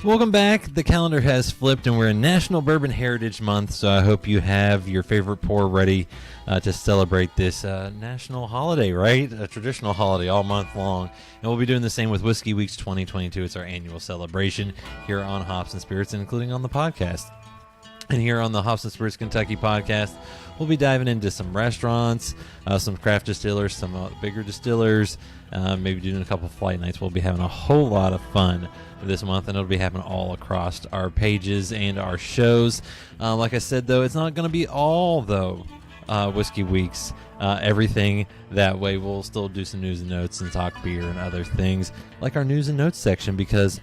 Welcome back. The calendar has flipped and we're in National Bourbon Heritage Month, so I hope you have your favorite pour ready to celebrate this national holiday, right? A traditional holiday all month long. And we'll be doing the same with Whiskey Weeks 2022. It's our annual celebration here on Hops and Spirits, and including on the podcast. And here on the Hops and Spirits Kentucky podcast, we'll be diving into some restaurants, some craft distillers, some bigger distillers, maybe doing a couple flight nights. We'll be having a whole lot of fun this month, and it'll be happening all across our pages and our shows. Like I said, though, it's not going to be all, though, Whiskey Weeks. Everything that way. We'll still do some news and notes and talk beer and other things, like our news and notes section, because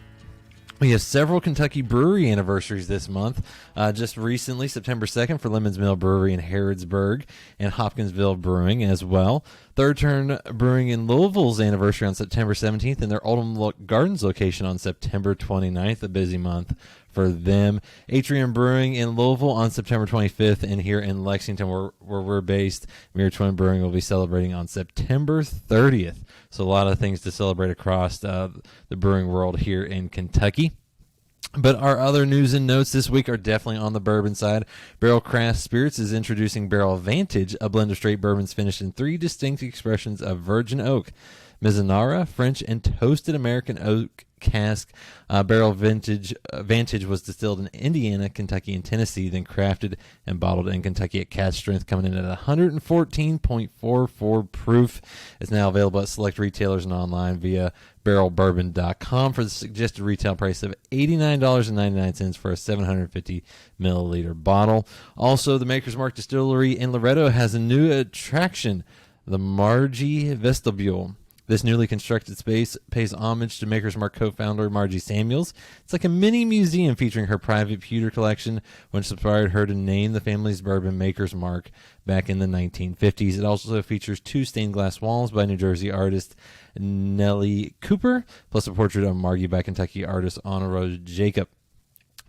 we have several Kentucky brewery anniversaries this month. Just recently, September 2nd for Lemon's Mill Brewery in Harrodsburg and Hopkinsville Brewing as well. Third Turn Brewing in Louisville's anniversary on September 17th and their Oldham Gardens location on September 29th, a busy month for them. Atrium Brewing in Louisville on September 25th, and here in Lexington where we're based, Mere Twin Brewing will be celebrating on September 30th. So a lot of things to celebrate across the brewing world here in Kentucky. But our other news and notes this week are definitely on the bourbon side. Barrel Craft Spirits is introducing Barrel Vantage, a blend of straight bourbons finished in 3 distinct expressions of virgin oak, Mizunara, French, and toasted American oak cask. Barrel Vantage was distilled in Indiana, Kentucky, and Tennessee, then crafted and bottled in Kentucky at cask strength, coming in at 114.44 proof. It's now available at select retailers and online via barrelbourbon.com for the suggested retail price of $89.99 for a 750 milliliter bottle. Also, the Maker's Mark Distillery in Loretto has a new attraction, the Margie Vestibule. This newly constructed space pays homage to Maker's Mark co-founder Margie Samuels. It's like a mini museum featuring her private pewter collection, which inspired her to name the family's bourbon Maker's Mark back in the 1950s. It also features 2 stained glass walls by New Jersey artist Nellie Cooper, plus a portrait of Margie by Kentucky artist Anna Rose Jacob.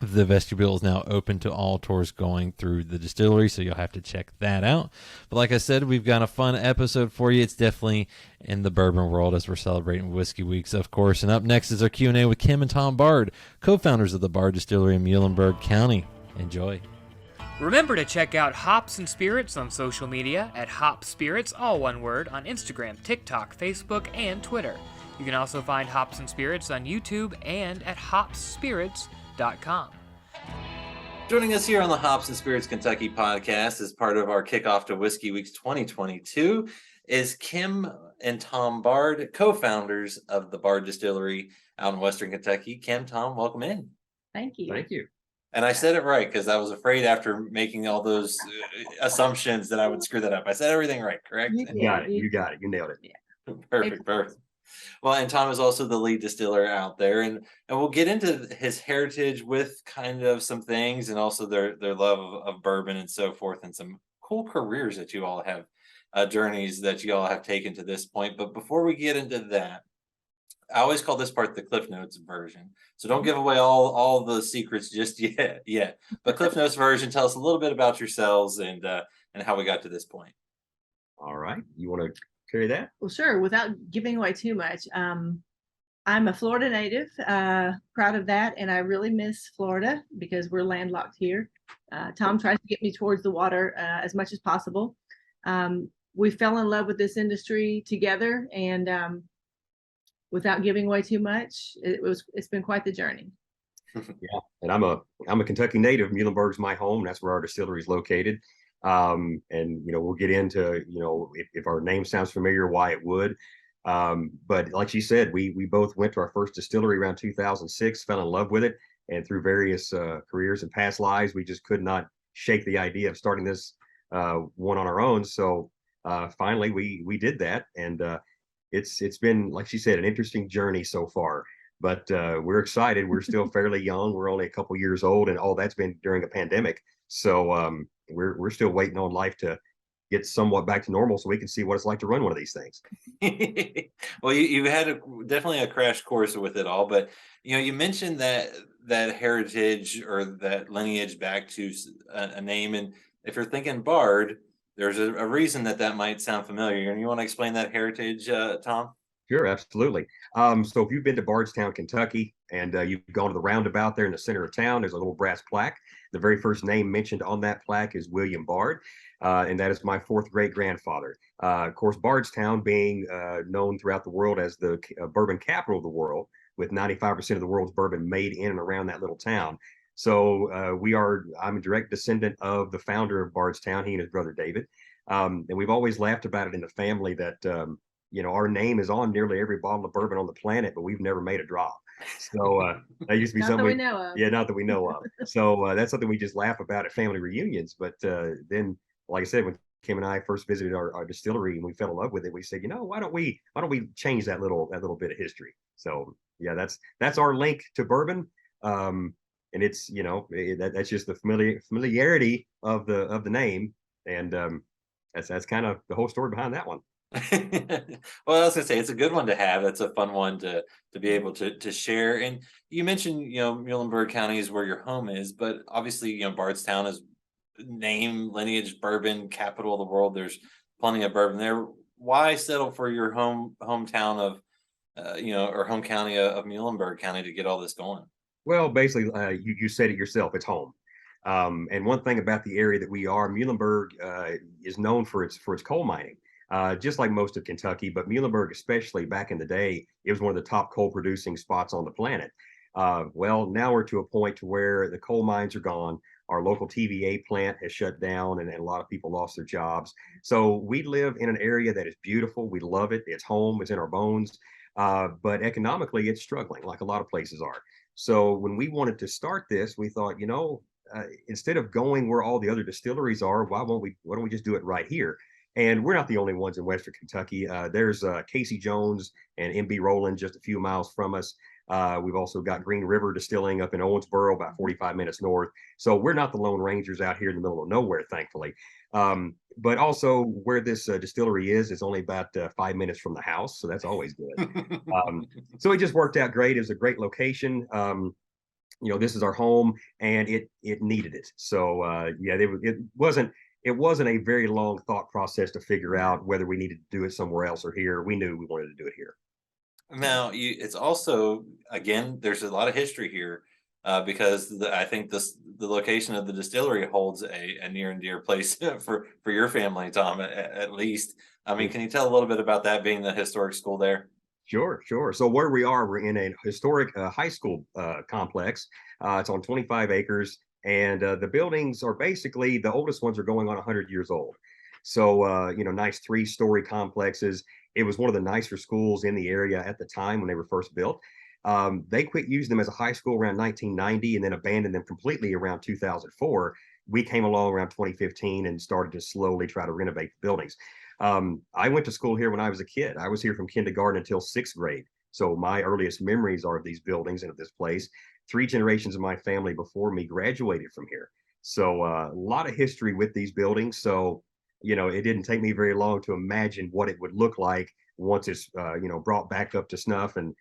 The vestibule is now open to all tours going through the distillery, so you'll have to check that out. But like I said, we've got a fun episode for you. It's definitely in the bourbon world as we're celebrating Whiskey Weeks, of course. And up next is our Q&A with Kim and Tom Bard, co-founders of the Bard Distillery in Muhlenberg County. Enjoy. Remember to check out Hops and Spirits on social media at Hop Spirits, all one word, on Instagram, TikTok, Facebook, and Twitter. You can also find Hops and Spirits on YouTube and at hopspirits.com. Joining us here on the Hops and Spirits Kentucky podcast as part of our kickoff to Whiskey Weeks 2022 is Kim and Tom Bard, co-founders of the Bard Distillery out in Western Kentucky. Kim, Tom, welcome in. Thank you. Thank you. And I said it right because I was afraid after making all those assumptions that I would screw that up. I said everything right, correct? You got it. You got it. You nailed it. Yeah. Perfect. Well, and Tom is also the lead distiller out there, and we'll get into his heritage with kind of some things, and also their love of bourbon and so forth, and some cool careers that you all have, journeys that you all have taken to this point. But before we get into that, I always call this part the Cliff Notes version. So don't give away all the secrets just yet. But Cliff Notes version, tell us a little bit about yourselves and how we got to this point. All right. You want to carry that? Well, sure. Without giving away too much, I'm a Florida native, proud of that, and I really miss Florida because we're landlocked here. Tom tries to get me towards the water as much as possible. We fell in love with this industry together, and without giving away too much, it's been quite the journey. Yeah, and I'm a Kentucky native. Muhlenberg's my home. That's where our distillery is located. And we'll get into if our name sounds familiar, why it would. But like she said, we both went to our first distillery around 2006, fell in love with it, and through various careers and past lives, we just could not shake the idea of starting this one on our own. So finally, we did that, and it's been, like she said, an interesting journey so far. But we're excited. We're still fairly young. We're only a couple years old, and all that's been during a pandemic. So we're still waiting on life to get somewhat back to normal so we can see what it's like to run one of these things. Well, you had definitely a crash course with it all, but you mentioned that heritage or that lineage back to a name, and if you're thinking Bard, there's a reason that might sound familiar. And you want to explain that heritage, Tom? Sure, absolutely. So if you've been to Bardstown, Kentucky, and you've gone to the roundabout there in the center of town, there's a little brass plaque. The very first name mentioned on that plaque is William Bard, and that is my fourth great grandfather. Of course, Bardstown being known throughout the world as the bourbon capital of the world, with 95% of the world's bourbon made in and around that little town. So I'm a direct descendant of the founder of Bardstown, he and his brother David. And we've always laughed about it in the family that our name is on nearly every bottle of bourbon on the planet, but we've never made a drop. So that used to be Not something that we know of. yeah, not that we know of. So that's something we just laugh about at family reunions. But then, like I said, when Kim and I first visited our distillery and we fell in love with it, we said, why don't we change that little bit of history? So yeah, that's our link to bourbon. And it's that's just the familiarity of the name, and that's kind of the whole story behind that one. Well, I was gonna say it's a good one to have. It's a fun one to be able to share. And you mentioned, Muhlenberg County is where your home is, but obviously, Bardstown is name, lineage, bourbon capital of the world. There's plenty of bourbon there. Why settle for your hometown of, or home county of Muhlenberg County to get all this going? Well, basically, you said it yourself. It's home. And one thing about the area that we are, Muhlenberg is known for its coal mining, just like most of Kentucky. But Muhlenberg, especially back in the day, it was one of the top coal producing spots on the planet. Well, now we're to a point to where the coal mines are gone. Our local TVA plant has shut down, and a lot of people lost their jobs. So we live in an area that is beautiful. We love it. It's home. It's in our bones. But economically, it's struggling, like a lot of places are. So when we wanted to start this, we thought, instead of going where all the other distilleries are, why don't we just do it right here? And we're not the only ones in Western Kentucky. There's Casey Jones and MB Rowland just a few miles from us. We've also got Green River Distilling up in Owensboro, about 45 minutes north. So we're not the Lone Rangers out here in the middle of nowhere, thankfully. But also where this distillery is only about 5 minutes from the house. So that's always good. So it just worked out great. It was a great location. This is our home, and it needed it. So yeah, it wasn't a very long thought process to figure out whether we needed to do it somewhere else or here. We knew we wanted to do it here. Now, it's also, again, there's a lot of history here, because I think the location of the distillery holds a near and dear place for your family, Tom, at least. I mean, can you tell a little bit about that, being the historic school there? Sure. So where we are, we're in a historic high school complex. It's on 25 acres, and the buildings are basically, the oldest ones are going on 100 years old. So nice 3-story complexes. It was one of the nicer schools in the area at the time when they were first built. They quit using them as a high school around 1990 and then abandoned them completely around 2004. We came along around 2015 and started to slowly try to renovate the buildings. I went to school here when I was a kid. I was here from kindergarten until 6th grade. So my earliest memories are of these buildings and of this place. 3 generations of my family before me graduated from here. So a lot of history with these buildings. So, it didn't take me very long to imagine what it would look like once it's, brought back up to snuff, and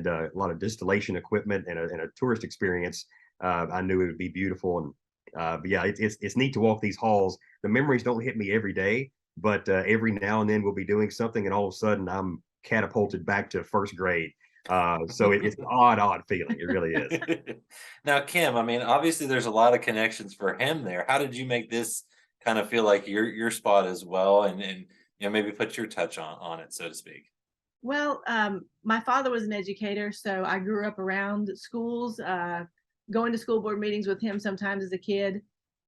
a lot of distillation equipment and a tourist experience. I knew it would be beautiful. And but yeah, it's neat to walk these halls. The memories don't hit me every day, but every now and then we'll be doing something, and all of a sudden I'm catapulted back to 1st grade. So it's an odd feeling. It really is. Now, Kim, I mean, obviously there's a lot of connections for him there. How did you make this kind of feel like your spot as well, and maybe put your touch on it, so to speak? Well, my father was an educator, so I grew up around schools, going to school board meetings with him sometimes as a kid.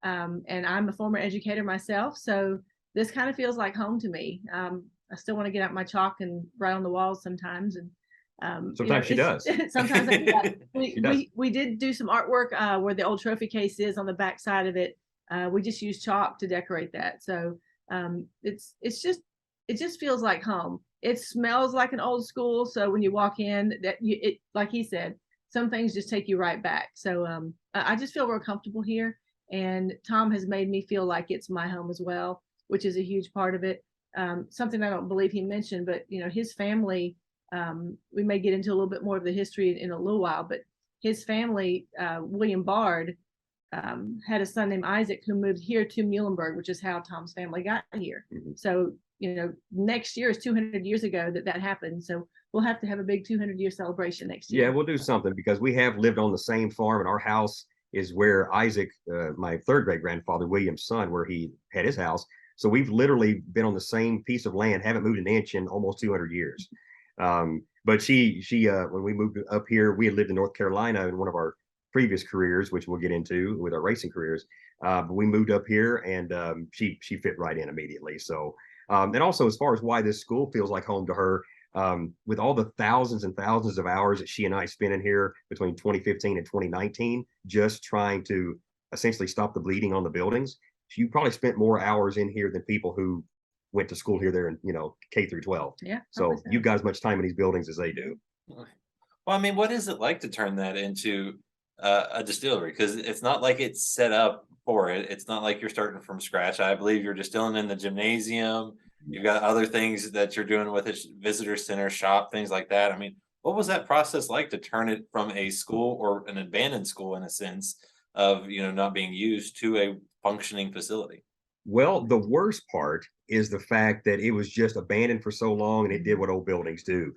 And I'm a former educator myself, so this kind of feels like home to me. I still want to get out my chalk and write on the walls sometimes. And Sometimes she does. Sometimes we did do some artwork where the old trophy case is on the back side of it. We just used chalk to decorate that. So it just feels like home. It smells like an old school. So when you walk in, like he said, some things just take you right back. So I just feel real comfortable here. And Tom has made me feel like it's my home as well, which is a huge part of it. Something I don't believe he mentioned, but his family, we may get into a little bit more of the history in a little while, but his family, William Bard, had a son named Isaac who moved here to Muhlenberg, which is how Tom's family got here. So, next year is 200 years ago that happened. So we'll have to have a big 200-year celebration next year. Yeah, we'll do something because we have lived on the same farm, and our house is where Isaac, my third great grandfather, William's son, where he had his house. So we've literally been on the same piece of land, haven't moved an inch in almost 200 years. But she when we moved up here, we had lived in North Carolina in one of our previous careers, which we'll get into with our racing careers. But we moved up here, and she fit right in immediately. So, and also as far as why this school feels like home to her, with all the thousands and thousands of hours that she and I spent in here between 2015 and 2019, just trying to essentially stop the bleeding on the buildings. You probably spent more hours in here than people who went to school here there in, K through 12. Yeah. So you've got as much time in these buildings as they do. Well, I mean, what is it like to turn that into a distillery? Because it's not like it's set up for it. It's not like you're starting from scratch. I believe you're distilling in the gymnasium. You've got other things that you're doing with a visitor center, shop, things like that. I mean, what was that process like to turn it from a school or an abandoned school, in a sense of, not being used, to a functioning facility? Well, the worst part is the fact that it was just abandoned for so long, and it did what old buildings do.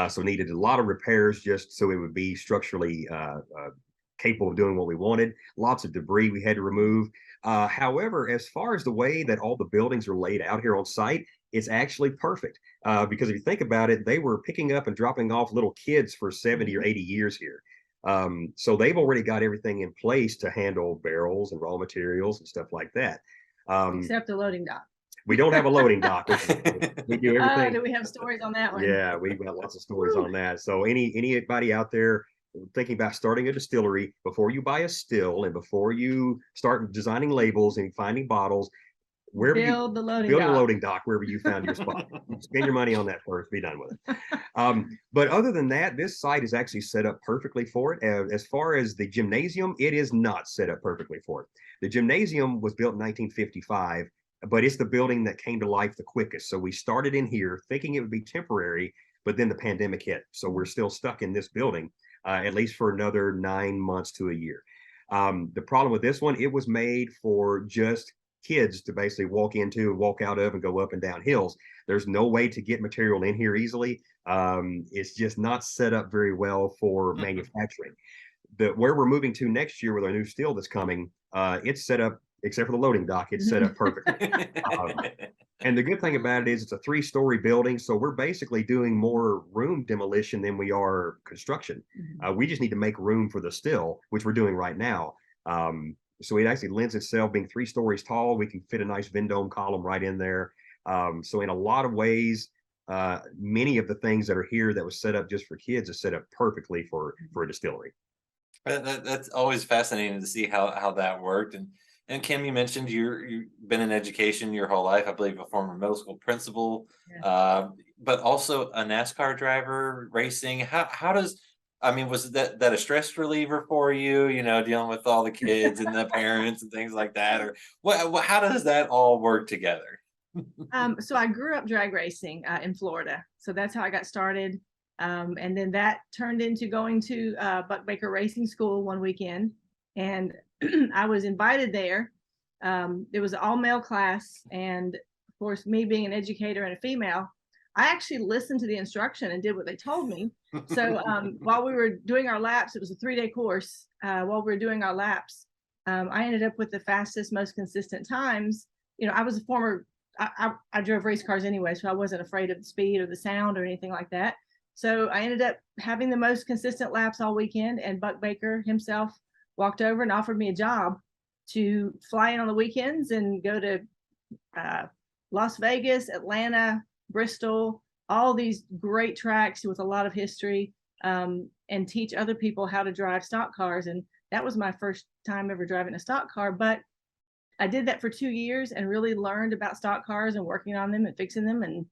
So it needed a lot of repairs just so it would be structurally capable of doing what we wanted. Lots of debris we had to remove. However, as far as the way that all the buildings are laid out here on site, it's actually perfect. Because if you think about it, they were picking up and dropping off little kids for 70 or 80 years here. So they've already got everything in place to handle barrels and raw materials and stuff like that. Except the loading dock. We don't have a loading dock. We do everything. Do we have stories on that one? Yeah, we've got lots of stories on that. So anybody out there thinking about starting a distillery, before you buy a still and before you start designing labels and finding bottles, build the loading dock wherever you found your spot. Spend your money on that first, be done with it. But other than that, this site is actually set up perfectly for it. As far as the gymnasium, it is not set up perfectly for it. The gymnasium was built in 1955, but it's the building that came to life the quickest. So we started in here thinking it would be temporary, but then the pandemic hit. So we're still stuck in this building, at least for another 9 months to a year. The problem with this one, it was made for just kids to basically walk into and walk out of and go up and down hills. There's no way to get material in here easily. It's just not set up very well for manufacturing. Where we're moving to next year with our new still that's coming, it's set up, except for the loading dock, it's set up perfectly. And the good thing about it is it's a 3-story building, so we're basically doing more room demolition than we are construction. We just need to make room for the still, which we're doing right now. So it actually lends itself, being 3 stories tall, we can fit a nice Vendome column right in there. So in a lot of ways, many of the things that are here that was set up just for kids is set up perfectly for a distillery. That's always fascinating to see how that worked. And Kim, you mentioned you've been in education your whole life. I believe a former middle school principal, but also a NASCAR driver, racing. How does, I mean, was that a stress reliever for you, dealing with all the kids and the parents and things like that? Or how does that all work together? So I grew up drag racing in Florida. So that's how I got started. And then that turned into going to Buck Baker Racing School one weekend. And I was invited there. It was an all-male class. And of course, me being an educator and a female, I actually listened to the instruction and did what they told me. So while we were doing our laps, it was a 3-day course. While we were doing our laps, I ended up with the fastest, most consistent times. I was a former, I drove race cars anyway, so I wasn't afraid of the speed or the sound or anything like that. So I ended up having the most consistent laps all weekend, and Buck Baker himself walked over and offered me a job to fly in on the weekends and go to Las Vegas, Atlanta, Bristol, all these great tracks with a lot of history, and teach other people how to drive stock cars. And that was my first time ever driving a stock car, but I did that for 2 years and really learned about stock cars and working on them and fixing them and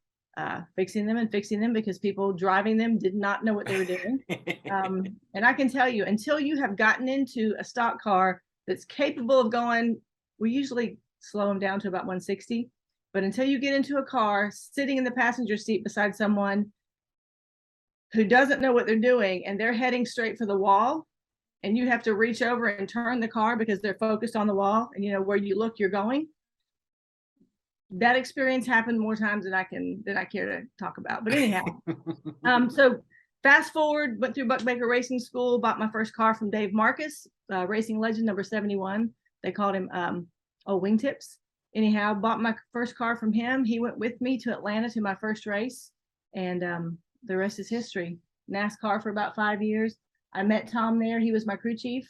fixing them because people driving them did not know what they were doing. And I can tell you, until you have gotten into a stock car that's capable of going, we usually slow them down to about 160. But until you get into a car sitting in the passenger seat beside someone who doesn't know what they're doing and they're heading straight for the wall, and you have to reach over and turn the car because they're focused on the wall, and you know where you look, you're going. That experience happened more times than I care to talk about. But anyhow, so fast forward, went through Buck Baker Racing School, bought my first car from Dave Marcus, racing legend number 71. They called him Wingtips. Anyhow, bought my first car from him. He went with me to Atlanta to my first race, and the rest is history. NASCAR for about 5 years. I met Tom there. He was my crew chief,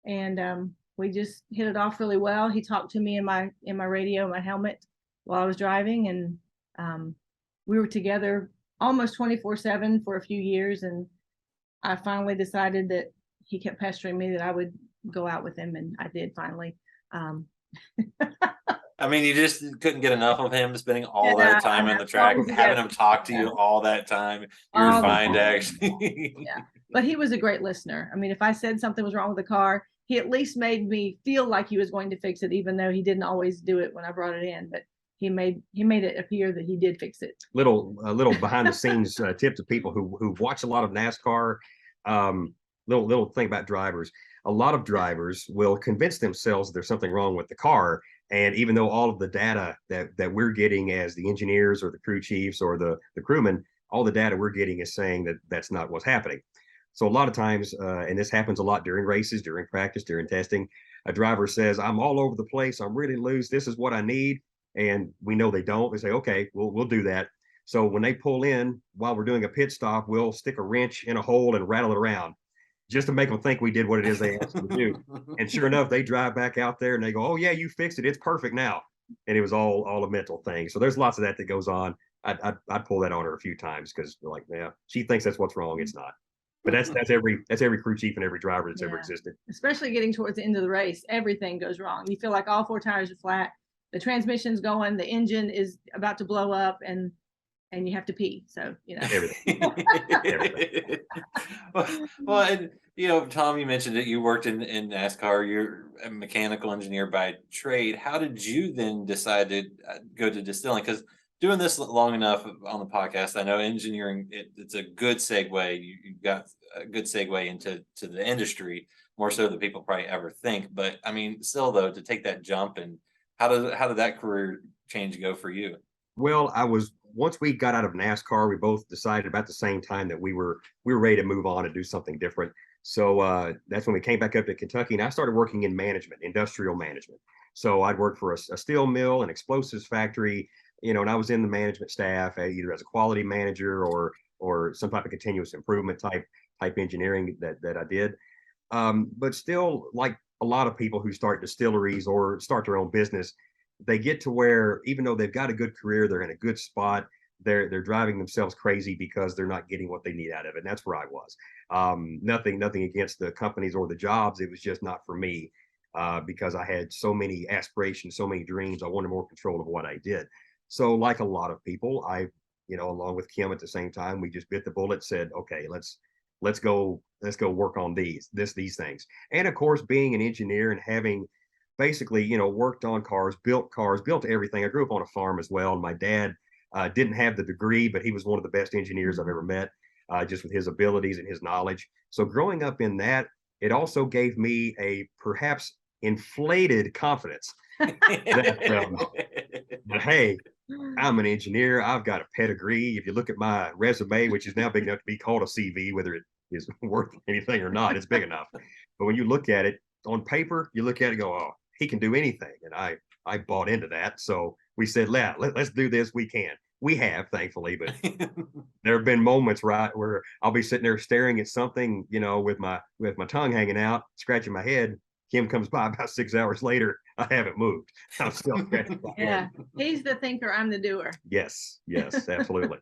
and we just hit it off really well. He talked to me in my radio, my helmet, while I was driving, and we were together almost 24/7 for a few years. And I finally decided that he kept pestering me that I would go out with him, and I did finally. I mean, you just couldn't get enough of him spending all that time on the track, having him talk to you all that time. You were fine to actually. Yeah, but he was a great listener. I mean, if I said something was wrong with the car, he at least made me feel like he was going to fix it, even though he didn't always do it when I brought it in. But he made it appear that he did fix it. Little behind the scenes tip to people who watch a lot of NASCAR. Little thing about drivers. A lot of drivers will convince themselves there's something wrong with the car. And even though all of the data that we're getting as the engineers or the crew chiefs or the crewmen, all the data we're getting is saying that that's not what's happening. So a lot of times, and this happens a lot during races, during practice, during testing, a driver says, I'm all over the place, I'm really loose, this is what I need. And we know they don't. They say, okay, we'll do that. So when they pull in while we're doing a pit stop, we'll stick a wrench in a hole and rattle it around just to make them think we did what it is they asked us to do. And sure enough, they drive back out there and they go, oh yeah, you fixed it, it's perfect now. And it was all a mental thing. So there's lots of that goes on. I'd pull that on her a few times because like, yeah, she thinks that's what's wrong. It's not. But that's every crew chief and every driver that's ever existed. Especially getting towards the end of the race, everything goes wrong. You feel like all 4 tires are flat, the transmission's going, the engine is about to blow up, and you have to pee. So, you know, everything. Everything. Well, and you know, Tom, you mentioned that you worked in NASCAR. You're a mechanical engineer by trade. How did you then decide to go to distilling? Because doing this long enough on the podcast, I know engineering, it's a good segue. You got a good segue into the industry, more so than people probably ever think. But I mean, still though, to take that jump, and how did that career change go for you? Well, once we got out of NASCAR, we both decided about the same time that we were ready to move on and do something different. So that's when we came back up to Kentucky, and I started working in management, industrial management. So I'd work for a steel mill, an explosives factory, you know, and I was in the management staff either as a quality manager or some type of continuous improvement type engineering that I did. But still, like a lot of people who start distilleries or start their own business, they get to where even though they've got a good career, they're in a good spot, they're driving themselves crazy because they're not getting what they need out of it. And that's where I was. Nothing against the companies or the jobs. It was just not for me because I had so many aspirations, so many dreams. I wanted more control of what I did. So like a lot of people, I, you know, along with Kim at the same time, we just bit the bullet, said, okay, let's go work on these things. And of course, being an engineer and having basically, you know, worked on cars, built everything. I grew up on a farm as well. And my dad didn't have the degree, but he was one of the best engineers I've ever met, just with his abilities and his knowledge. So growing up in that, it also gave me a perhaps inflated confidence that hey, I'm an engineer. I've got a pedigree. If you look at my resume, which is now big enough to be called a CV, whether it is worth anything or not, it's big enough. But when you look at it on paper, you look at it and go, oh, he can do anything. And I bought into that. So we said, let's do this. We can. We have, thankfully, but there have been moments, right, where I'll be sitting there staring at something, you know, with my tongue hanging out, scratching my head. Kim comes by about 6 hours later. I haven't moved. I'm still scratching my head. Yeah, he's the thinker. I'm the doer. Yes, absolutely.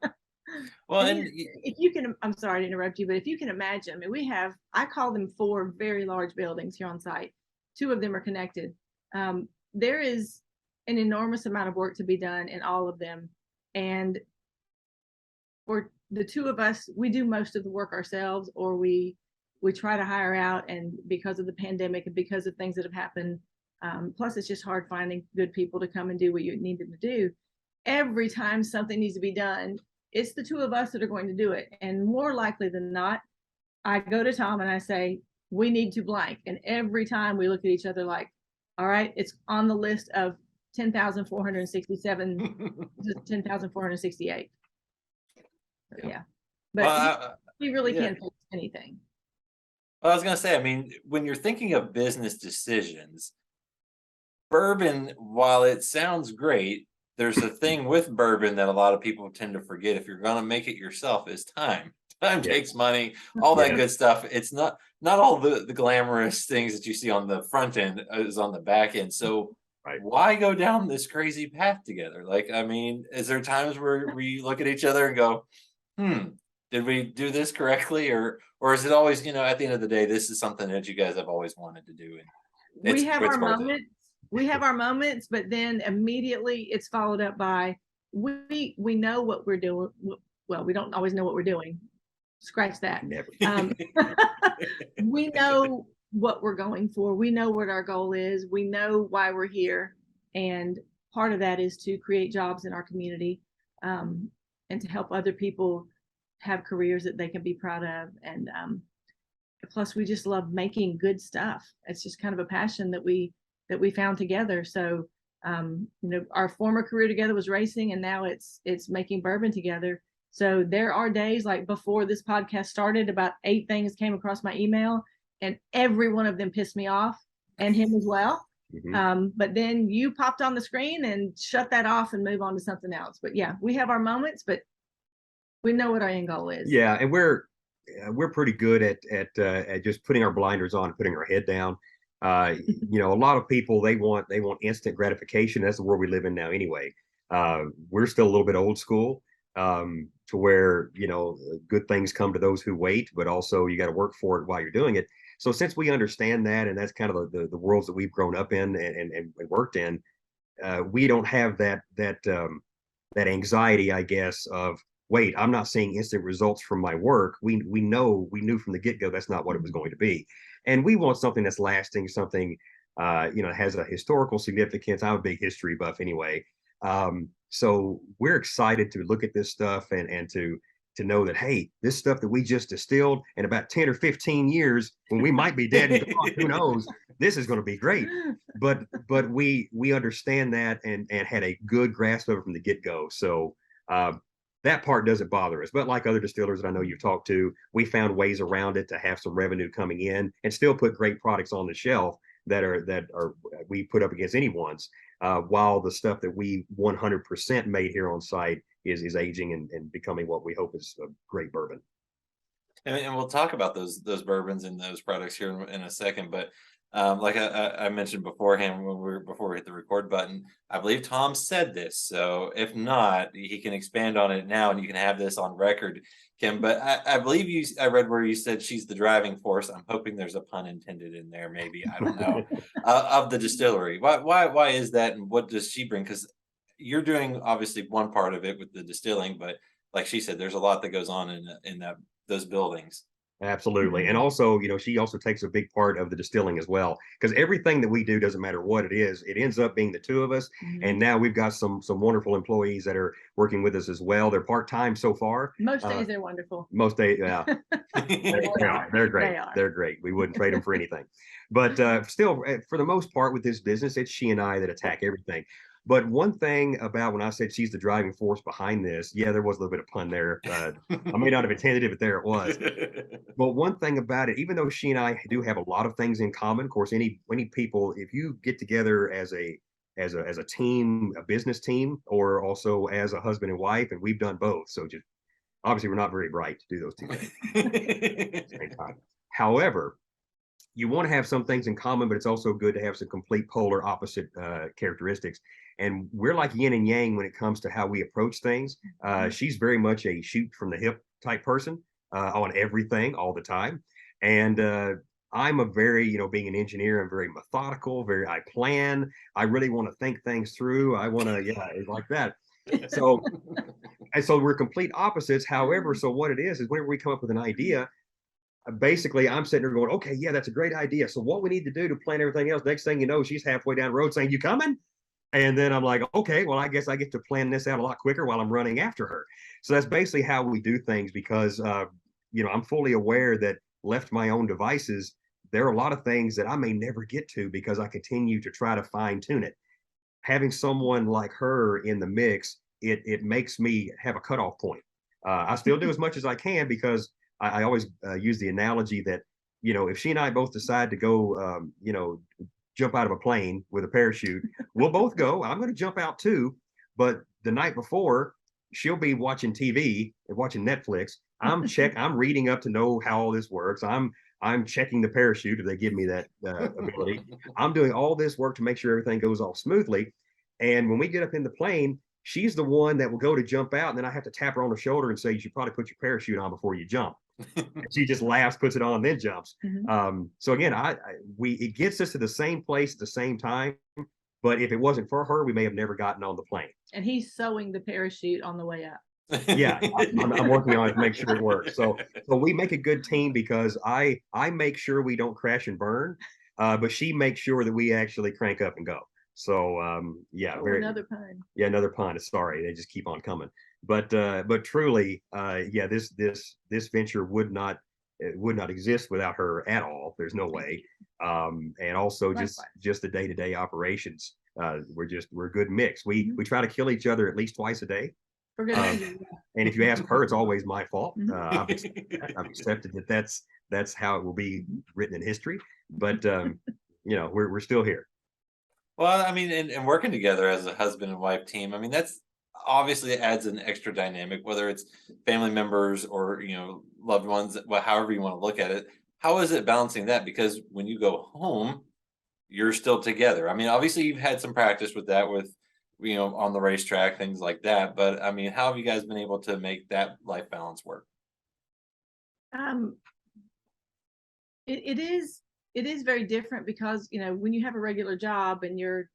Well, and if you can, I'm sorry to interrupt you, but if you can imagine, I mean, I call them 4 very large buildings here on site. 2 of them are connected. There is an enormous amount of work to be done in all of them. And for the 2 of us, we do most of the work ourselves, or we try to hire out. And because of the pandemic and because of things that have happened, plus it's just hard finding good people to come and do what you need them to do. Every time something needs to be done, it's the 2 of us that are going to do it. And more likely than not, I go to Tom and I say, we need to blank. And every time we look at each other like, all right, it's on the list of 10,467 to 10,468. Yeah. But Well, he really yeah. can't fix anything. Well, I was going to say, I mean, when you're thinking of business decisions, bourbon, while it sounds great, there's a thing with bourbon that a lot of people tend to forget. If you're going to make it yourself, is time. Time Yeah. takes money, all that Yeah. good stuff. It's not all the glamorous things that you see on the front end is on the back end. So Right. why go down this crazy path together? Like, I mean, is there times where we look at each other and go, did we do this correctly? Or is it always, at the end of the day, this is something that you guys have always wanted to do? And We have it's our worth it. moments. We have our moments, but then immediately it's followed up by we know what we're doing. Well, we don't always know what we're doing. Scratch that. Never. We know what we're going for. We know what our goal is. We know why we're here. And part of that is to create jobs in our community, and to help other people have careers that they can be proud of. And plus, we just love making good stuff. It's just kind of a passion that we found together. So, our former career together was racing, and now it's making bourbon together. So there are days like before this podcast started, about 8 things came across my email, and every one of them pissed me off, and him as well. Mhm. But then you popped on the screen and shut that off and move on to something else. But yeah, we have our moments, but we know what our end goal is. Yeah, and we're pretty good at just putting our blinders on and putting our head down. A lot of people, they want instant gratification. That's the world we live in now anyway. We're still a little bit old school, to where good things come to those who wait, but also you got to work for it while you're doing it. So since we understand that, and that's kind of the worlds that we've grown up in and worked in, we don't have that anxiety, I guess, of wait, I'm not seeing instant results from my work. We knew from the get-go that's not what it was going to be. And we want something that's lasting, something has a historical significance. I'm a big history buff anyway. So we're excited to look at this stuff and to know that, hey, this stuff that we just distilled in about 10 or 15 years, when we might be dead and gone, who knows, this is going to be great. But we understand that and had a good grasp of it from the get-go. So that part doesn't bother us. But like other distillers that I know you've talked to, we found ways around it to have some revenue coming in and still put great products on the shelf that are we put up against anyone's, while the stuff that we 100% made here on site is aging and becoming what we hope is a great bourbon. And we'll talk about those bourbons and those products here in a second. But like I mentioned beforehand before we hit the record button, I believe Tom said this. So if not, he can expand on it now, and you can have this on record, Kim. But I believe I read where you said she's the driving force. I'm hoping there's a pun intended in there. Maybe, I don't know, of the distillery. Why is that, and what does she bring? Because you're doing obviously one part of it with the distilling, but like she said, there's a lot that goes on in those buildings. Absolutely. And also, she also takes a big part of the distilling as well, because everything that we do, doesn't matter what it is, it ends up being the two of us. Mhm. And now we've got some wonderful employees that are working with us as well. They're part-time so far. Most days they're wonderful. Most days, yeah. They're great. They are. They're great. We wouldn't trade them for anything. But still, for the most part with this business, it's she and I that attack everything. But one thing about when I said she's the driving force behind this, yeah, there was a little bit of pun there. I may not have intended it, but there it was. But one thing about it, even though she and I do have a lot of things in common, of course, any people, if you get together as a team, a business team, or also as a husband and wife, and we've done both. So just obviously we're not very bright to do those two things at the same time. However, you want to have some things in common, but it's also good to have some complete polar opposite characteristics. And we're like yin and yang when it comes to how we approach things. She's very much a shoot from the hip type person on everything all the time. And I'm a very, being an engineer, I'm very methodical, I plan. I really want to think things through. I want to, it's like that. So, and so we're complete opposites. However, so what it is whenever we come up with an idea, basically I'm sitting there going, okay, yeah, that's a great idea. So what we need to do to plan everything else, next thing you know, she's halfway down the road saying, you coming? And then I'm like, okay, well, I guess I get to plan this out a lot quicker while I'm running after her. So that's basically how we do things, because, I'm fully aware that left to my own devices, there are a lot of things that I may never get to because I continue to try to fine tune it. Having someone like her in the mix, it makes me have a cutoff point. I still do as much as I can because I always use the analogy that, you know, if she and I both decide to go, you know, jump out of a plane with a parachute, we'll both go. I'm going to jump out too. But the night before, she'll be watching TV and watching Netflix. I'm reading up to know how all this works. I'm checking the parachute if they give me that ability. I'm doing all this work to make sure everything goes off smoothly. And when we get up in the plane, she's the one that will go to jump out, and then I have to tap her on the shoulder and say, you should probably put your parachute on before you jump. She just laughs, puts it on, and then jumps. So again, it gets us to the same place at the same time. But if it wasn't for her, we may have never gotten on the plane. And he's sewing the parachute on the way up. Yeah, I'm working on it to make sure it works. So we make a good team because I make sure we don't crash and burn, but she makes sure that we actually crank up and go. So yeah, Another pun. Yeah, another pun. Sorry, they just keep on coming. But truly, yeah, this venture would not exist without her at all. There's no way. And also just the day-to-day operations. We're a good mix. We try to kill each other at least twice a day. For good reason. And if you ask her, it's always my fault. I've accepted that that's how it will be written in history. But you know, we're still here. Well, I mean, and working together as a husband and wife team, I mean, that's obviously adds an extra dynamic, whether it's family members or, you know, loved ones, well, however you want to look at it. How is it balancing that? Because when you go home, you're still together. I mean, obviously you've had some practice with that, with, you know, on the racetrack, things like that. But I mean, how have you guys been able to make that life balance work? It is very different because, you know, when you have a regular job and your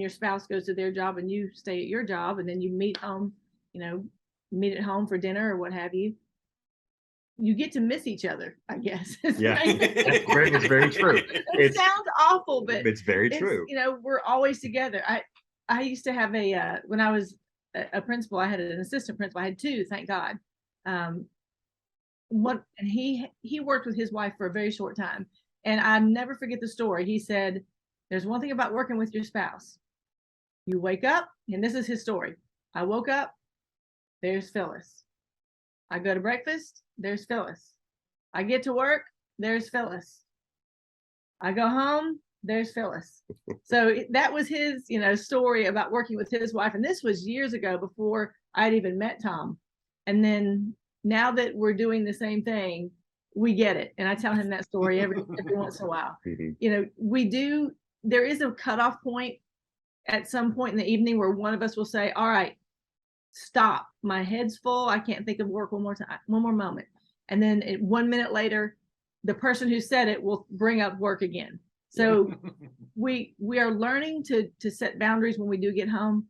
spouse goes to their job and you stay at your job, and then you meet home, you know, meet at home for dinner or what have you, you get to miss each other, I guess. Yeah, it's very true. It sounds awful, but it's very true. You know, we're always together. I used to have when I was a principal, I had an assistant principal. I had two, thank God. And he worked with his wife for a very short time. And I never forget the story. He said, there's one thing about working with your spouse. You wake up, and this is his story. I woke up, there's Phyllis. I go to breakfast, there's Phyllis. I get to work, there's Phyllis. I go home, there's Phyllis. So that was his, you know, story about working with his wife. And this was years ago before I'd even met Tom. And then now that we're doing the same thing, we get it. And I tell him that story every once in a while. You know, there is a cutoff point at some point in the evening where one of us will say, all right, stop. My head's full. I can't think of work one more moment. And then 1 minute later, the person who said it will bring up work again. So we are learning to set boundaries when we do get home,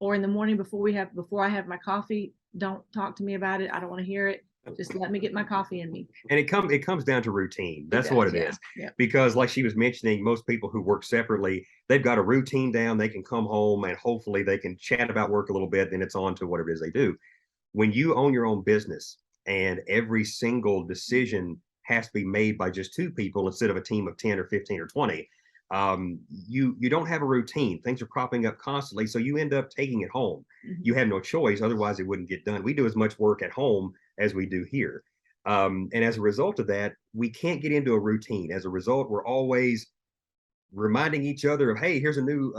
or in the morning before I have my coffee. Don't talk to me about it. I don't want to hear it. Just let me get my coffee in me. And it comes down to routine. That's what it is. Yeah. Because like she was mentioning, most people who work separately, they've got a routine down. They can come home and hopefully they can chat about work a little bit. Then it's on to whatever it is they do. When you own your own business and every single decision has to be made by just two people instead of a team of 10 or 15 or 20, you don't have a routine. Things are cropping up constantly. So you end up taking it home. You have no choice. Otherwise it wouldn't get done. We do as much work at home as we do here. And as a result of that, we can't get into a routine. As a result, we're always reminding each other of, hey, here's a new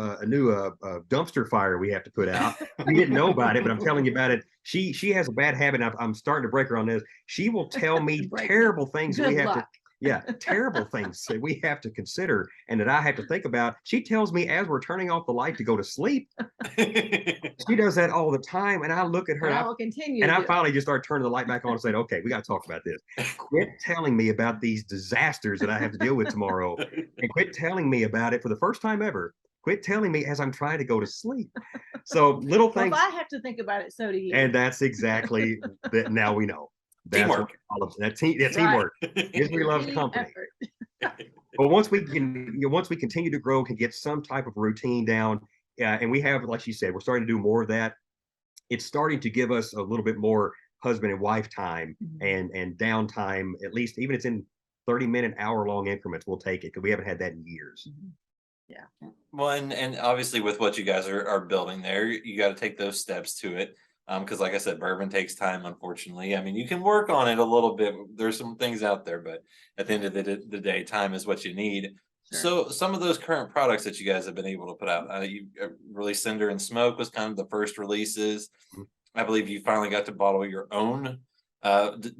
dumpster fire we have to put out. You didn't know about it, but I'm telling you about it. She has a bad habit. I'm starting to break her on this. She will tell me terrible things that we have to. Yeah, terrible things that we have to consider and that I have to think about. She tells me as we're turning off the light to go to sleep. She does that all the time. And I look at her and I will continue. And I finally just start turning the light back on and saying, okay, we got to talk about this. Quit telling me about these disasters that I have to deal with tomorrow. And quit telling me about it for the first time ever. Quit telling me as I'm trying to go to sleep. So little things. Well, if I have to think about it, so do you. And that's exactly that. Now we know. That's teamwork. Teamwork. History loves company. But once we continue to grow, can get some type of routine down, and we have, like you said, we're starting to do more of that. It's starting to give us a little bit more husband and wife time and downtime. At least, even it's in 30-minute, hour-long increments, we'll take it because we haven't had that in years. Well, and obviously with what you guys are building there, you got to take those steps to it. Because like I said, bourbon takes time, unfortunately. I mean, you can work on it a little bit. There's some things out there, but at the end of the day, time is what you need. Sure. So some of those current products that you guys have been able to put out, you released Cinder and Smoke was kind of the first releases. Mhm. I believe you finally got to bottle your own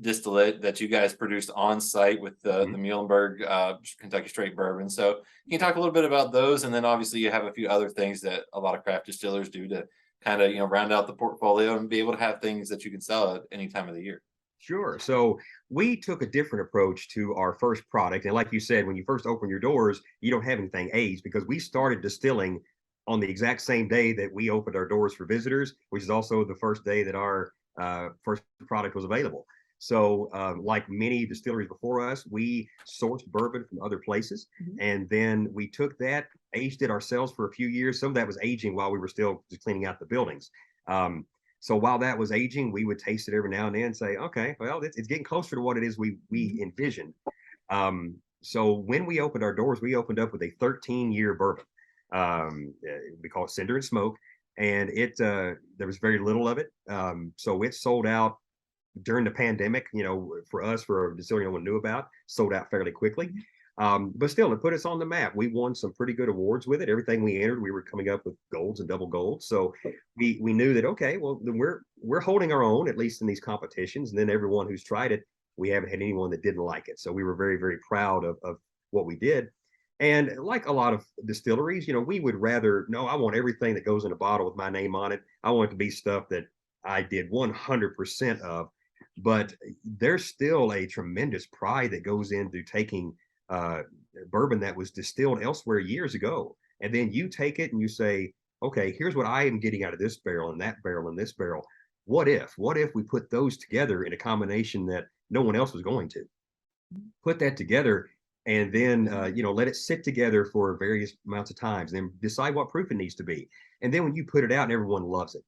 distillate that you guys produced on site with the Muhlenberg Kentucky Straight Bourbon. So can you talk a little bit about those? And then obviously you have a few other things that a lot of craft distillers do to kind of, round out the portfolio and be able to have things that you can sell at any time of the year. Sure. So we took a different approach to our first product. And like you said, when you first open your doors, you don't have anything aged because we started distilling on the exact same day that we opened our doors for visitors, which is also the first day that our first product was available. So like many distilleries before us, we sourced bourbon from other places. And then we took that, aged it ourselves for a few years. Some of that was aging while we were still just cleaning out the buildings. So while that was aging, we would taste it every now and then and say, okay, well, it's getting closer to what it is we envisioned. So when we opened our doors, we opened up with a 13-year bourbon. We call it Cinder and Smoke. And there was very little of it. So it sold out during the pandemic, for us, for a distillery no one knew about, sold out fairly quickly. But still, it put us on the map. We won some pretty good awards with it. Everything we entered, we were coming up with golds and double golds. So we knew that, okay, well, then we're holding our own, at least in these competitions. And then everyone who's tried it, we haven't had anyone that didn't like it. So we were very, very proud of what we did. And like a lot of distilleries, we would rather, no, I want everything that goes in a bottle with my name on it. I want it to be stuff that I did 100% of. But there's still a tremendous pride that goes into taking bourbon that was distilled elsewhere years ago. And then you take it and you say, okay, here's what I am getting out of this barrel and that barrel and this barrel. What if we put those together in a combination that no one else was going to? Put that together and then, let it sit together for various amounts of times, and then decide what proof it needs to be. And then when you put it out, everyone loves it.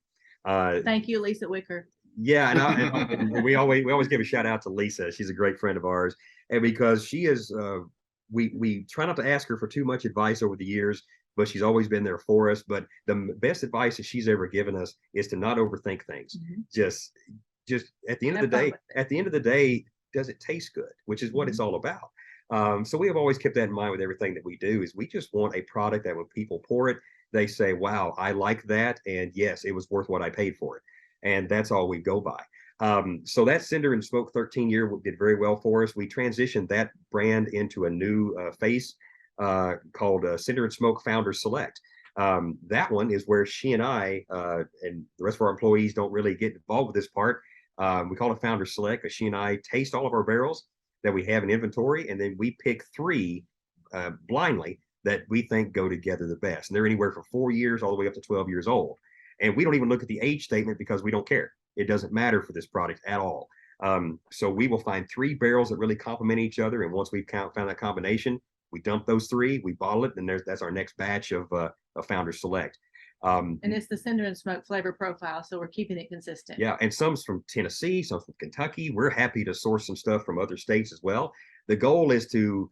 Thank you, Lisa Wicker. Yeah, and we always give a shout out to Lisa. She's a great friend of ours, and because she is, we try not to ask her for too much advice over the years, but she's always been there for us. But the best advice that she's ever given us is to not overthink things. Just at the end of the day, does it taste good? Which is what it's all about. So we have always kept that in mind with everything that we do. Is we just want a product that when people pour it, they say, "Wow, I like that," and yes, it was worth what I paid for it. And that's all we go by. So that Cinder and Smoke 13-year did very well for us. We transitioned that brand into a new face called Cinder and Smoke Founder Select. That one is where she and I and the rest of our employees don't really get involved with this part. We call it Founder Select because she and I taste all of our barrels that we have in inventory, and then we pick 3 blindly that we think go together the best. And they're anywhere from 4 years all the way up to 12 years old. And we don't even look at the age statement because we don't care. It doesn't matter for this product at all. So we will find 3 barrels that really complement each other. And once we've found that combination, we dump those 3, we bottle it, and that's our next batch of Founder Select. And it's the Cinder and Smoke flavor profile, so we're keeping it consistent. Yeah, and some's from Tennessee, some from Kentucky. We're happy to source some stuff from other states as well. The goal is to,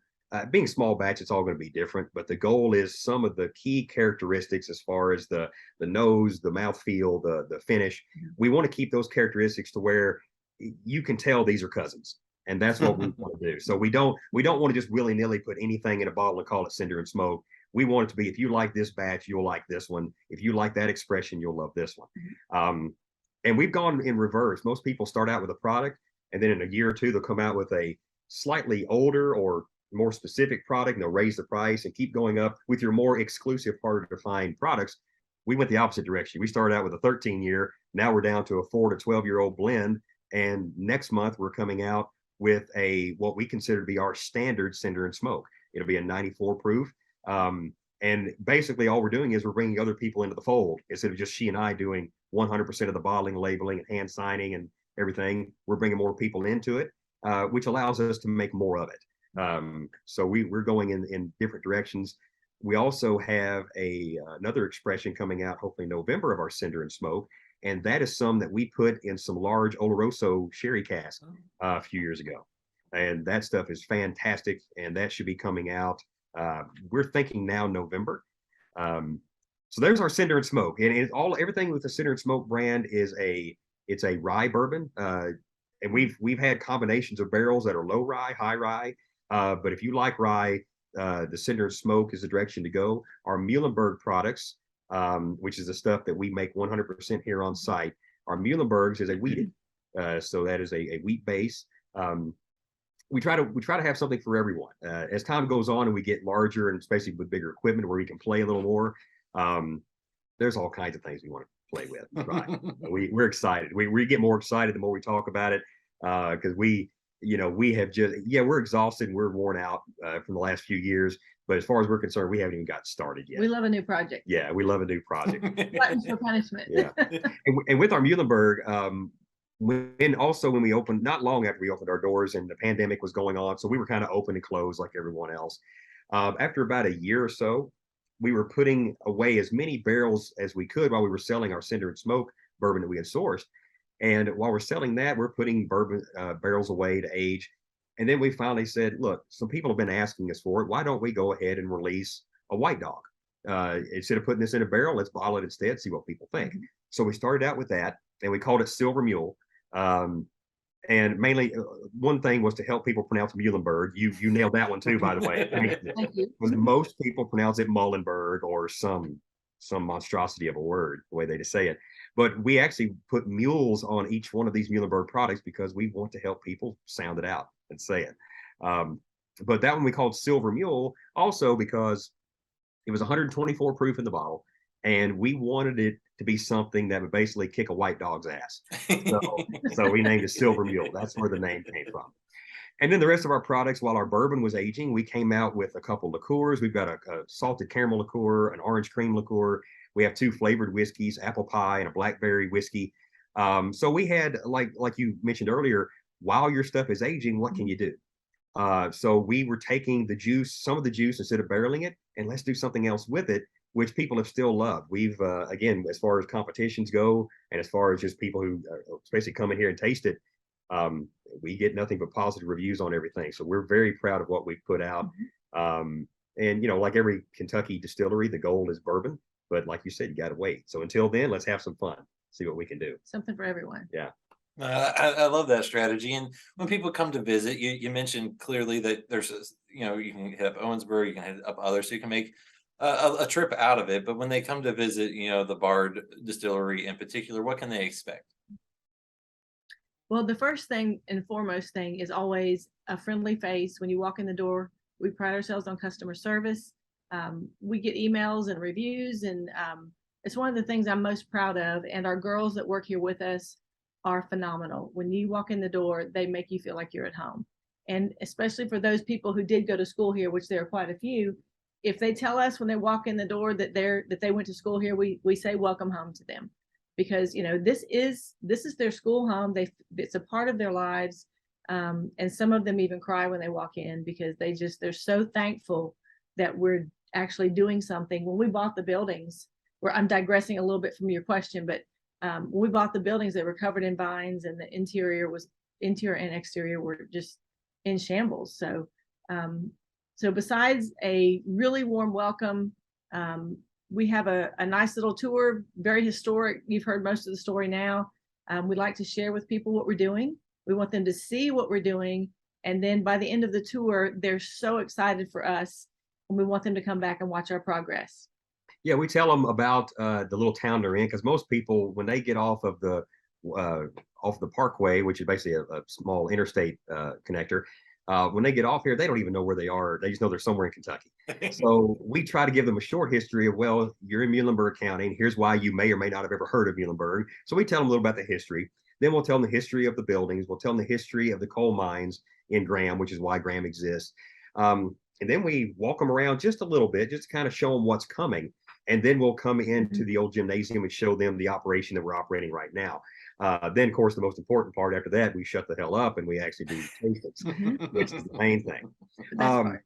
being small batch, it's all going to be different, but the goal is some of the key characteristics as far as the nose, the mouthfeel, the finish. We want to keep those characteristics to where you can tell these are cousins. And that's what we want to do. So we don't want to just willy-nilly put anything in a bottle and call it Cinder and Smoke. We want it to be, if you like this batch, you'll like this one. If you like that expression, you'll love this one. And we've gone in reverse. Most people start out with a product, and then in a year or 2, they'll come out with a slightly older or more specific product, and they'll raise the price and keep going up with your more exclusive, harder to find products. We went the opposite direction. We started out with a 13-year. Now we're down to a 4 to 12-year-old blend. And next month, we're coming out with what we consider to be our standard Cinder and Smoke. It'll be a 94 proof. And basically all we're doing is we're bringing other people into the fold. Instead of just she and I doing 100% of the bottling, labeling, and hand signing and everything, we're bringing more people into it, which allows us to make more of it. So we're going in different directions. We also have another expression coming out hopefully November of our Cinder and Smoke, and that is some that we put in some large Oloroso sherry casks a few years ago. and that stuff is fantastic, and that should be coming out. We're thinking now November. So there's our Cinder and Smoke, and everything with the Cinder and Smoke brand is it's a rye bourbon, and we've had combinations of barrels that are low rye, high rye, but if you like rye, the Cinder and Smoke is the direction to go. Our Muhlenberg products, which is the stuff that we make 100% here on site. Our Muhlenbergs is a wheated, so that is a wheat base. We try to have something for everyone. As time goes on and we get larger, and especially with bigger equipment where we can play a little more, there's all kinds of things we want to play with. Right? We're excited. We get more excited the more we talk about it, because we have just we're exhausted and we're worn out from the last few years. But as far as we're concerned, we haven't even got started yet. We love a new project. Yeah, we love a new project. Buttons for punishment. Yeah, and with our Muhlenberg, when we opened, not long after we opened our doors, and the pandemic was going on, so we were kind of open and closed like everyone else. After about a year or so, we were putting away as many barrels as we could while we were selling our Cinder and Smoke bourbon that we had sourced. And while we're selling that, we're putting bourbon barrels away to age. And then we finally said, look, some people have been asking us for it. Why don't we go ahead and release a white dog? Instead of putting this in a barrel, let's bottle it instead, see what people think. So we started out with that, and we called it Silver Mule. And mainly, one thing was to help people pronounce Muhlenberg. You nailed that one too, by the way. Thank you. Most people pronounce it Muhlenberg or some monstrosity of a word, the way they just say it. But we actually put mules on each one of these Muhlenberg products because we want to help people sound it out and say it. But that one we called Silver Mule also because it was 124 proof in the bottle, and we wanted it to be something that would basically kick a white dog's ass. So we named it Silver Mule. That's where the name came from. And then the rest of our products, while our bourbon was aging, we came out with a couple liqueurs. We've got a salted caramel liqueur, an orange cream liqueur. We have 2 flavored whiskeys, apple pie and a blackberry whiskey. So we had, like you mentioned earlier, while your stuff is aging, what can you do? So we were taking the juice, some of the juice, instead of barreling it, and let's do something else with it, which people have still loved. We've, again, as far as competitions go, and as far as just people who basically come in here and taste it, we get nothing but positive reviews on everything. So we're very proud of what we've put out. And, like every Kentucky distillery, the goal is bourbon. But like you said, you got to wait. So until then, let's have some fun, see what we can do. Something for everyone. Yeah. I love that strategy. And when people come to visit, you mentioned clearly that there's, you can hit up Owensboro, you can hit up others, so you can make a trip out of it. But when they come to visit, the Bard Distillery in particular, what can they expect? Well, the first thing and foremost thing is always a friendly face. When you walk in the door, we pride ourselves on customer service. We get emails and reviews, and it's one of the things I'm most proud of. And our girls that work here with us are phenomenal. When you walk in the door, they make you feel like you're at home. And especially for those people who did go to school here, which there are quite a few, if they tell us when they walk in the door that they went to school here, we say welcome home to them, because this is their school home. It's a part of their lives, and some of them even cry when they walk in because they're so thankful that we're actually doing something. When we bought the buildings, where I'm digressing a little bit from your question, but when we bought the buildings, they were covered in vines, and the interior and exterior were just in shambles. So besides a really warm welcome, we have a nice little tour, very historic. You've heard most of the story now. We'd like to share with people what we're doing. We want them to see what we're doing. And then by the end of the tour, they're so excited for us, and we want them to come back and watch our progress. Yeah, we tell them about the little town they're in, because most people, when they get off of the parkway, which is basically a small interstate connector, when they get off here, they don't even know where they are. They just know they're somewhere in Kentucky. So we try to give them a short history of, well, you're in Muhlenberg County, and here's why you may or may not have ever heard of Muhlenberg. So we tell them a little about the history. Then we'll tell them the history of the buildings. We'll tell them the history of the coal mines in Graham, which is why Graham exists. And then we walk them around just a little bit, just to kind of show them what's coming. And then we'll come into the old gymnasium and show them the operation that we're operating right now. Then, of course, the most important part after that, we shut the hell up and we actually do tastings, which is the main thing.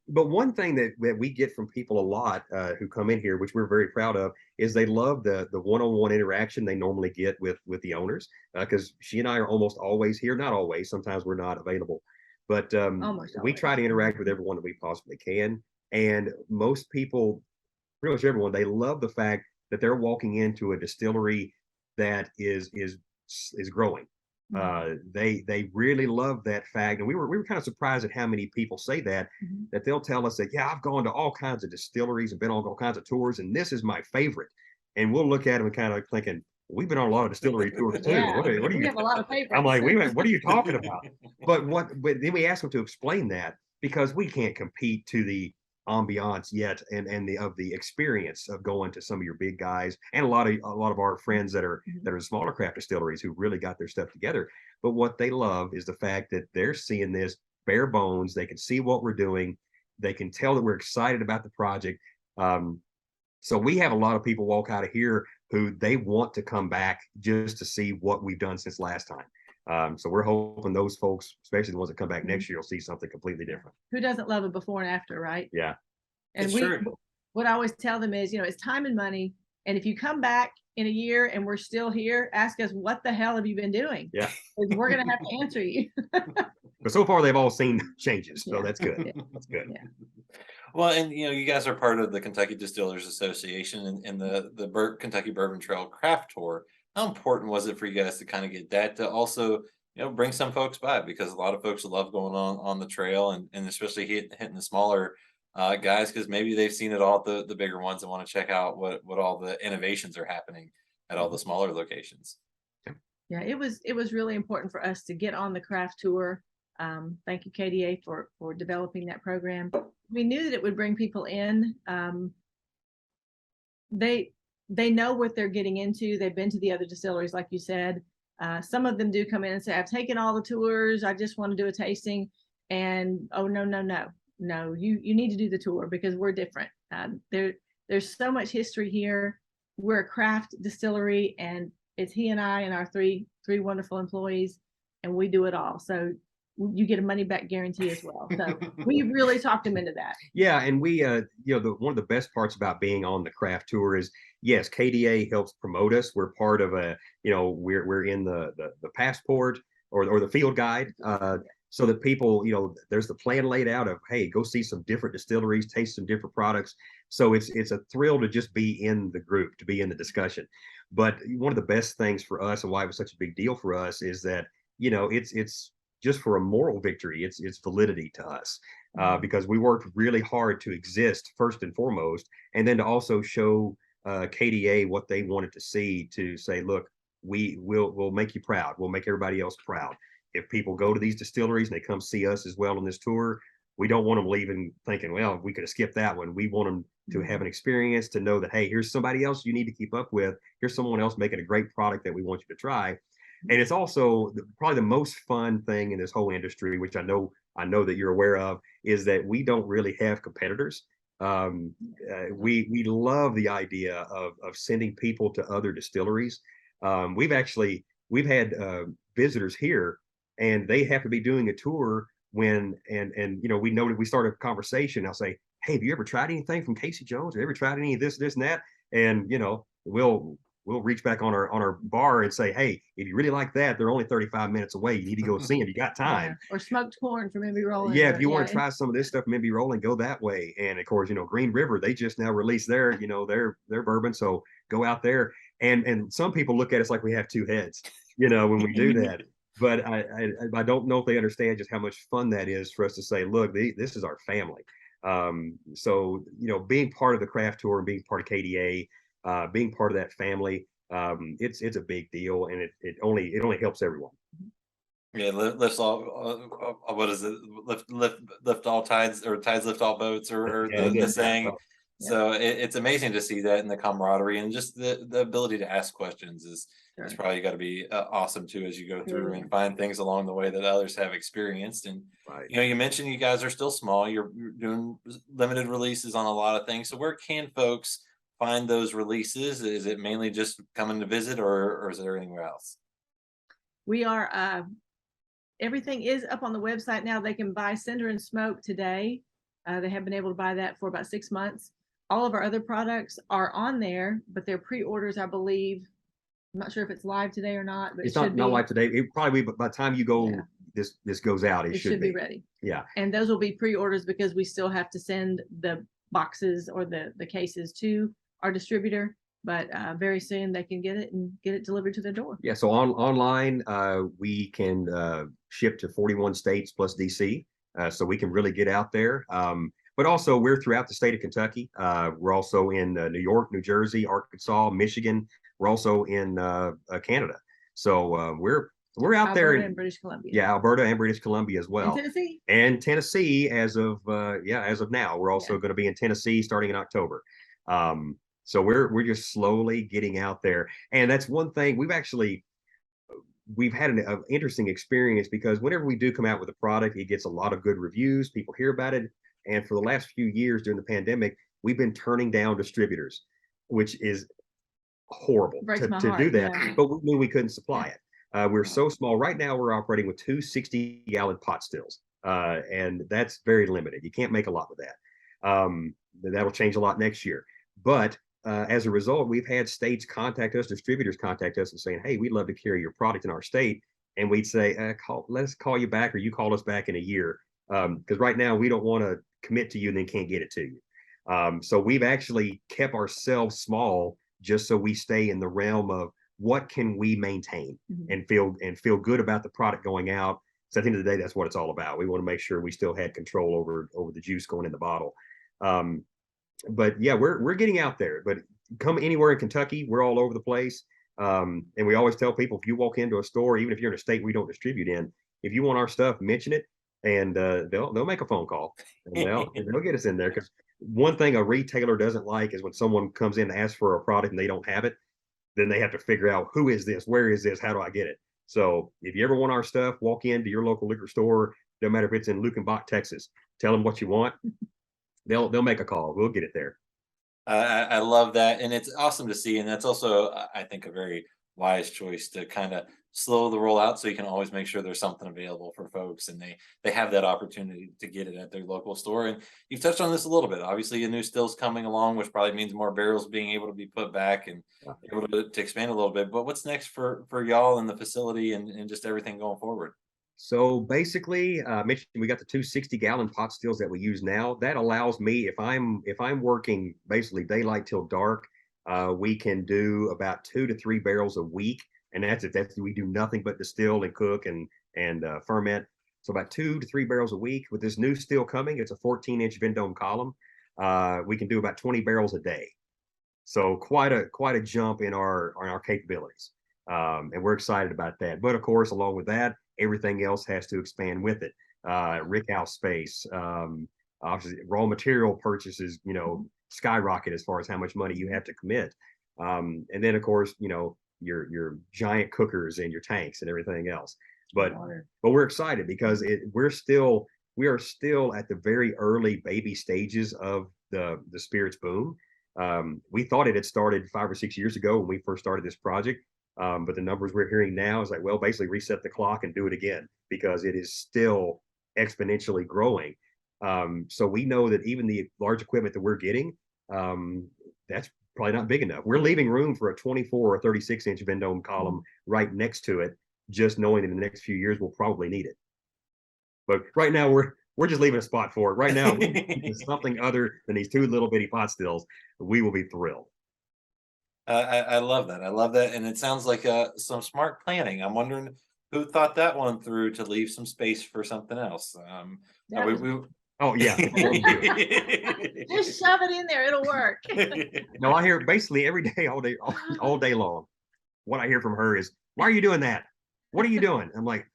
But one thing that we get from people a lot who come in here, which we're very proud of, is they love the one-on-one interaction they normally get with the owners, because she and I are almost always here. Not always. Sometimes we're not available. but Almost we always. try to interact with everyone that we possibly can. And most people, pretty much everyone, they love the fact that they're walking into a distillery that is growing. They really love that fact, and we were kind of surprised at how many people say that that they'll tell us that, yeah, I've gone to all kinds of distilleries and been on all kinds of tours, and this is my favorite. And we'll look at them and kind of thinking, we've been on a lot of distillery tours too. Yeah, What are we you? have a lot of favorites. I'm like, what are you talking about? But then we ask them to explain that, because we can't compete to the ambiance yet and the experience of going to some of your big guys and a lot of our friends that are smaller craft distilleries who really got their stuff together. But what they love is the fact that they're seeing this bare bones. They can see what we're doing. They can tell that we're excited about the project. So we have a lot of people walk out of here who they want to come back just to see what we've done since last time. So we're hoping those folks, especially the ones that come back next year, will see something completely different. Who doesn't love a before and after, right? Yeah. And It's true. what I always tell them is, it's time and money. And if you come back in a year and we're still here, ask us, what the hell have you been doing? Yeah. We're going to have to answer you. But so far they've all seen changes. So Yeah. that's good. Yeah. That's good. Yeah. Well, and you guys are part of the Kentucky Distillers Association and the Kentucky Bourbon Trail Craft Tour. How important was it for you guys to kind of get that to also bring some folks by, because a lot of folks love going on the trail and especially hitting the smaller guys, because maybe they've seen it all at the bigger ones and want to check out what all the innovations are happening at all the smaller locations. Yeah, it was really important for us to get on the craft tour. Thank you, KDA, for developing that program. We knew that it would bring people in. They know what they're getting into. They've been to the other distilleries, like you said. Some of them do come in and say, I've taken all the tours, I just want to do a tasting. And oh, no, you need to do the tour, because we're different. There's so much history here. We're a craft distillery, and it's he and I and our three wonderful employees, and we do it all. So you get a money back guarantee as well. So we really talked them into that. Yeah, and we one of the best parts about being on the craft tour is, yes, KDA helps promote us. We're part of we're in the passport or the field guide, so that people, there's the plan laid out of, hey, go see some different distilleries, taste some different products. So it's a thrill to just be in the group, to be in the discussion. But one of the best things for us, and why it was such a big deal for us, is that it's just for a moral victory. It's validity to us, because we worked really hard to exist first and foremost, and then to also show KDA what they wanted to see, to say, look, we'll make you proud. We'll make everybody else proud. If people go to these distilleries and they come see us as well on this tour, we don't want them leaving thinking, well, we could have skipped that one. We want them to have an experience, to know that, hey, here's somebody else you need to keep up with. Here's someone else making a great product that we want you to try. And it's also probably the most fun thing in this whole industry, which I know that you're aware of, is that we don't really have competitors. We love the idea of sending people to other distilleries. We've had visitors here, and they have to be doing a tour when we noted, we started a conversation. I'll say, hey, have you ever tried anything from Casey Jones? Have you ever tried any of this and that? And we'll reach back on our bar and say, hey, if you really like that, they're only 35 minutes away. You need to go see them. You got time. Yeah. Or smoked corn from Maybe Rolling. Yeah, if you want to try some of this stuff, Maybe Rolling, go that way. And of course, Green River, they just now released their bourbon. So go out there. And some people look at us like we have two heads, when we do that. But I don't know if they understand just how much fun that is for us to say, look, this is our family. So being part of the craft tour and being part of KDA, being part of that family, it's a big deal, and it only helps everyone. Yeah, lifts all. What is it? Lift all tides, or tides lift all boats, or the saying. Yeah. So it's amazing to see that, in the camaraderie, and just the ability to ask questions is probably got to be awesome too, as you go through and find things along the way that others have experienced. And Right. you mentioned you guys are still small. You're doing limited releases on a lot of things. So where can folks find those releases? Is it mainly just coming to visit, or is there anywhere else? We are, everything is up on the website now. They can buy Cinder and Smoke today. They have been able to buy that for about 6 months. All of our other products are on there, but they're pre-orders, I believe. I'm not sure if it's live today or not, but It's not live today. It probably, by the time you go this goes out, It should be ready. Yeah. And those will be pre-orders because we still have to send the boxes or the cases to our distributor. But very soon they can get it and get it delivered to their door. Yeah. So online, we can ship to 41 states plus DC. So we can really get out there. But also we're throughout the state of Kentucky. We're also in New York, New Jersey, Arkansas, Michigan. We're also in Canada. So we're out Alberta there and British Columbia. Yeah, Alberta and British Columbia as well. And Tennessee. And Tennessee as of now. We're also going to be in Tennessee starting in October. So we're just slowly getting out there. And that's one thing we've had an interesting experience, because whenever we do come out with a product, it gets a lot of good reviews. People hear about it. And for the last few years during the pandemic, we've been turning down distributors, which is horrible to do that. Yeah. But we knew we couldn't supply it. We're so small. Right now, we're operating with 2 60-gallon pot stills. And that's very limited. You can't make a lot with that. That'll change a lot next year. But as a result, we've had states contact us, distributors contact us and saying, hey, we'd love to carry your product in our state. And we'd say, let's call you back, or you call us back in a year. Because right now we don't want to commit to you and then can't get it to you. So we've actually kept ourselves small just so we stay in the realm of what can we maintain and feel good about the product going out. So at the end of the day, that's what it's all about. We want to make sure we still had control over the juice going in the bottle. But yeah, we're getting out there. But come anywhere in Kentucky, we're all over the place. And we always tell people, if you walk into a store, even if you're in a state we don't distribute in, if you want our stuff, mention it, and they'll make a phone call and they'll get us in there. Because one thing a retailer doesn't like is when someone comes in to ask for a product and they don't have it, then they have to figure out, who is this? Where is this? How do I get it? So if you ever want our stuff, walk into your local liquor store, no matter if it's in Lukenbach, Texas, tell them what you want. They'll make a call. We'll get it there. I love that, and it's awesome to see. And that's also, I think, a very wise choice to kind of slow the rollout, so you can always make sure there's something available for folks, and they have that opportunity to get it at their local store. And you've touched on this a little bit. Obviously, a new still's coming along, which probably means more barrels being able to be put back and able to expand a little bit. But what's next for y'all in the facility and just everything going forward? So basically, mentioned we got the 2 60-gallon pot stills that we use now. That allows me, if I'm working basically daylight till dark, we can do about 2 to 3 barrels a week, and that's it. We do nothing but distill and cook and ferment. So about 2 to 3 barrels a week. With this new still coming, it's a 14-inch Vendome column. We can do about 20 barrels a day. So quite a jump in our capabilities, and we're excited about that. But of course, along with that, everything else has to expand with it. Rickhouse space, obviously raw material purchases, skyrocket as far as how much money you have to commit. And then of course, your giant cookers and your tanks and everything else. But we're excited because we are still at the very early baby stages of the spirits boom. We thought it had started 5 or 6 years ago when we first started this project. But the numbers we're hearing now is like, well, basically reset the clock and do it again, because it is still exponentially growing. So we know that even the large equipment that we're getting, that's probably not big enough. We're leaving room for a 24 or 36-inch Vendome column right next to it, just knowing in the next few years we'll probably need it. But right now we're just leaving a spot for it. Right now, something other than these 2 little bitty pot stills, we will be thrilled. I love that. I love that. And it sounds like some smart planning. I'm wondering who thought that one through to leave some space for something else. Oh yeah. Just shove it in there, it'll work. No, I hear basically every day, all day long. What I hear from her is, why are you doing that? What are you doing? I'm like,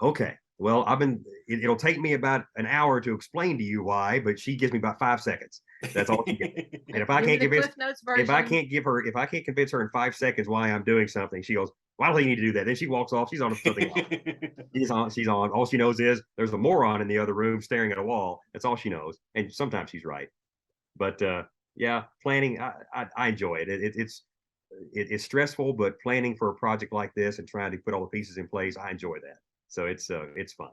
okay, well, it'll take me about an hour to explain to you why, but she gives me about 5 seconds. That's all she gets. And if I can't convince her in 5 seconds why I'm doing something, she goes, well, I don't think you need to do that. Then she walks off. She's on something else. She's on. All she knows is there's a moron in the other room staring at a wall. That's all she knows. And sometimes she's right. But yeah, planning, I enjoy it. It's stressful, but planning for a project like this and trying to put all the pieces in place, I enjoy that. So it's fun.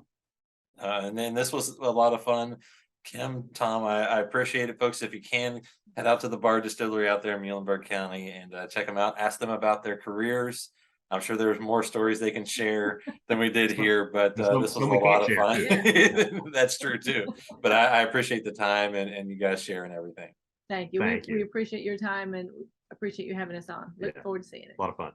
And then this was a lot of fun. Kim, Tom, I appreciate it, folks. If you can, head out to the Bard Distillery out there in Muhlenberg County and check them out. Ask them about their careers. I'm sure there's more stories they can share than we did here, but Some- this was some a we lot can't of share. fun. That's true too. But I appreciate the time and you guys sharing everything. Thank you. Thank We you. appreciate your time and appreciate you having us on. Look Yeah. forward to seeing it. A lot of fun.